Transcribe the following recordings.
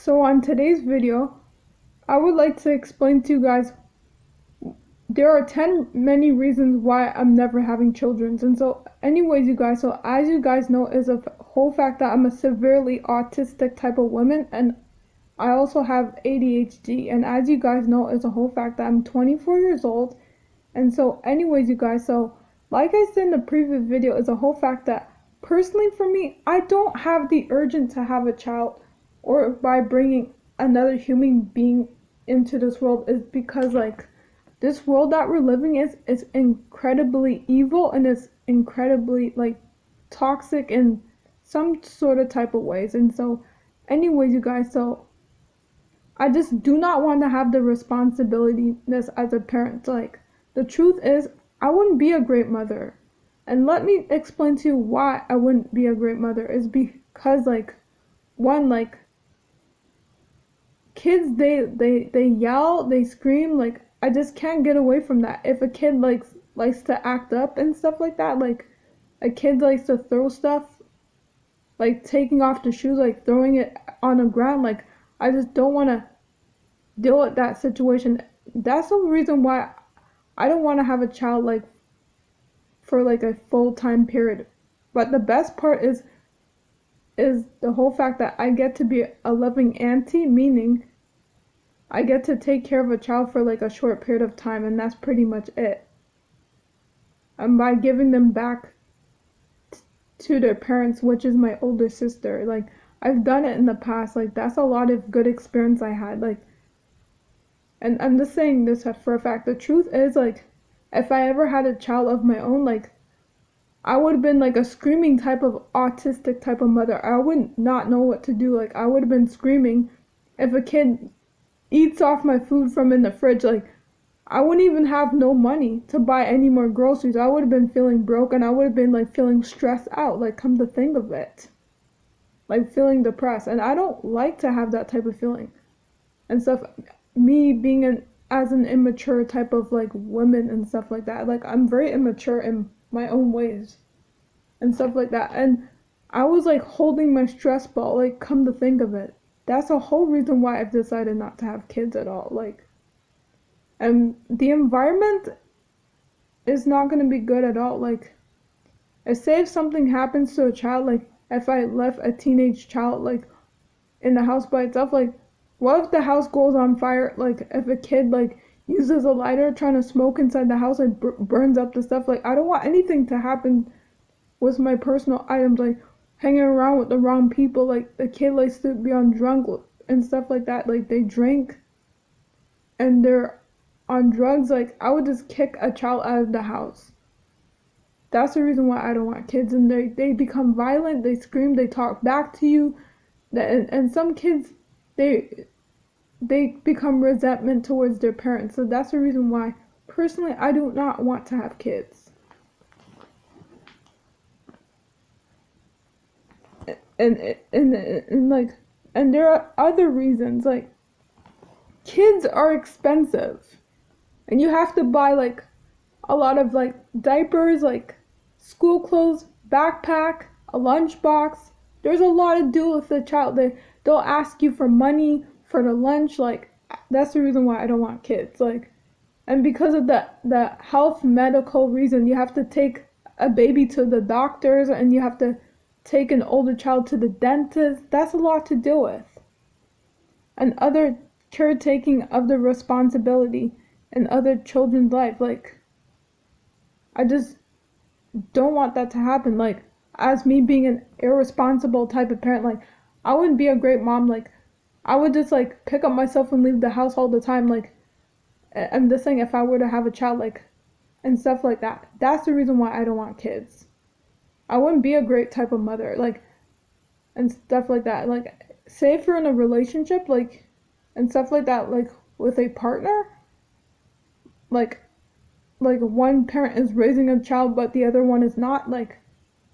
So on today's video, I would like to explain to you guys there are 10 many reasons why I'm never having children. And so anyways, you guys, so as you guys know, is a whole fact that I'm a severely autistic type of woman, and I also have ADHD. And as you guys know, is a whole fact that I'm 24 years old. And so anyways, you guys, so like I said in the previous video, is a whole fact that personally for me, I don't have the urgent to have a child or by bringing another human being into this world, is because like this world that we're living is incredibly evil, and it's incredibly like toxic in some sort of type of ways. And so anyways, you guys, so I just do not want to have the responsibility as a parent. Like, the truth is, I wouldn't be a great mother. And let me explain to you why I wouldn't be a great mother. Is because like, one, like, kids, they yell, they scream, like I just can't get away from that. If a kid likes to act up and stuff like that, like a kid likes to throw stuff, like taking off the shoes, like throwing it on the ground, like I just don't want to deal with that situation. That's the reason why I don't want to have a child like for like a full-time period. But the best part is the whole fact that I get to be a loving auntie, meaning I get to take care of a child for like a short period of time, and that's pretty much it. And by giving them back to their parents, which is my older sister, like I've done it in the past, like that's a lot of good experience I had, like, and I'm just saying this for a fact. The truth is, like, if I ever had a child of my own, like I would have been like a screaming type of autistic type of mother. I would not know what to do. Like I would have been screaming if a kid eats off my food from in the fridge. Like I wouldn't even have no money to buy any more groceries. I would have been feeling broke, and I would have been like feeling stressed out, like, come to think of it, like feeling depressed. And I don't like to have that type of feeling and stuff. Me being as an immature type of like woman and stuff like that, like I'm very immature in my own ways and stuff like that. And I was like holding my stress ball, like, come to think of it. That's the whole reason why I've decided not to have kids at all. Like, and the environment is not going to be good at all. Like, say if something happens to a child, like if I left a teenage child like in the house by itself, like what if the house goes on fire? Like if a kid like uses a lighter trying to smoke inside the house, like burns up the stuff. Like I don't want anything to happen with my personal items, like hanging around with the wrong people. Like the kid likes to be on drunk and stuff like that, like they drink and they're on drugs. Like I would just kick a child out of the house. That's the reason why I don't want kids. And they become violent, they scream, they talk back to you, and some kids, they become resentment towards their parents. So that's the reason why personally I do not want to have kids. And like, and there are other reasons. Like, kids are expensive, and you have to buy like a lot of like diapers, like school clothes, backpack, a lunchbox. There's a lot to do with the child. They'll ask you for money for the lunch. Like that's the reason why I don't want kids. Like, and because of the health medical reason, you have to take a baby to the doctors, and you have to take an older child to the dentist. That's a lot to deal with. And other caretaking of the responsibility in other children's life. Like, I just don't want that to happen. Like, as me being an irresponsible type of parent, like I wouldn't be a great mom. Like I would just like pick up myself and leave the house all the time. Like, I'm just saying, if I were to have a child, like, and stuff like that. That's the reason why I don't want kids. I wouldn't be a great type of mother, like, and stuff like that. Like, say if you're in a relationship, like, and stuff like that, like, with a partner, like one parent is raising a child but the other one is not, like,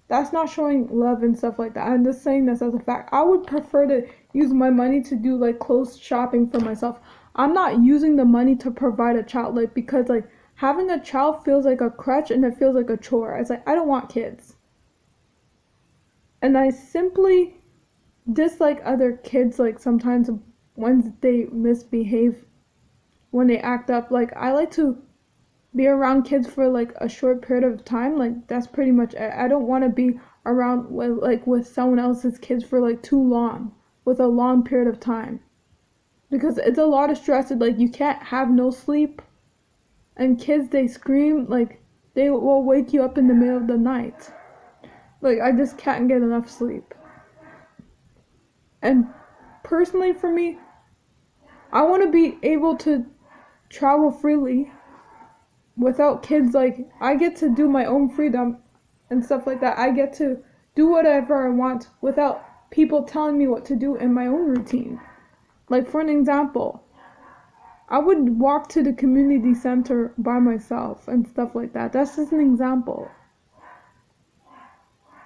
that's not showing love and stuff like that. I'm just saying this as a fact. I would prefer to use my money to do, like, clothes shopping for myself. I'm not using the money to provide a child, like, because, like, having a child feels like a crutch and it feels like a chore. It's like, I don't want kids. And I simply dislike other kids, like sometimes when they misbehave, when they act up. Like I like to be around kids for like a short period of time. Like that's pretty much it. I don't want to be around with someone else's kids for like too long, with a long period of time, because it's a lot of stress. And, like you can't have no sleep, and kids they scream like they will wake you up in the middle of the night. Like I just can't get enough sleep. And personally for me, I want to be able to travel freely without kids. Like I get to do my own freedom and stuff like that. I get to do whatever I want without people telling me what to do in my own routine. Like for an example, I would walk to the community center by myself and stuff like that. That's just an example.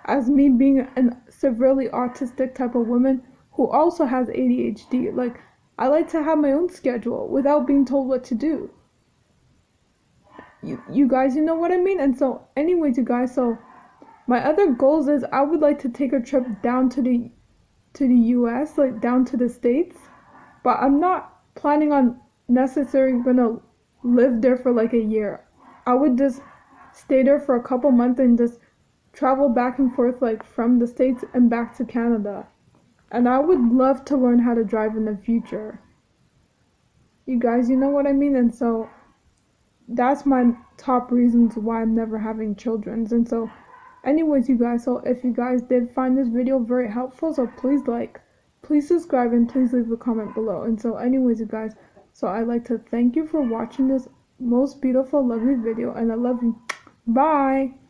As me being a severely autistic type of woman who also has ADHD, like I like to have my own schedule without being told what to do. You guys, you know what I mean? And so anyways, you guys, so my other goals is I would like to take a trip down to the US, like down to the States, but I'm not planning on necessarily gonna live there for like a year. I would just stay there for a couple months and just travel back and forth like from the States and back to Canada. And I would love to learn how to drive in the future. You guys, you know what I mean? And so that's my top reasons why I'm never having children. And so anyways, you guys, so if you guys did find this video very helpful, so please like, please subscribe, and please leave a comment below. And so anyways, you guys, so I'd like to thank you for watching this most beautiful, lovely video, and I love you. Bye!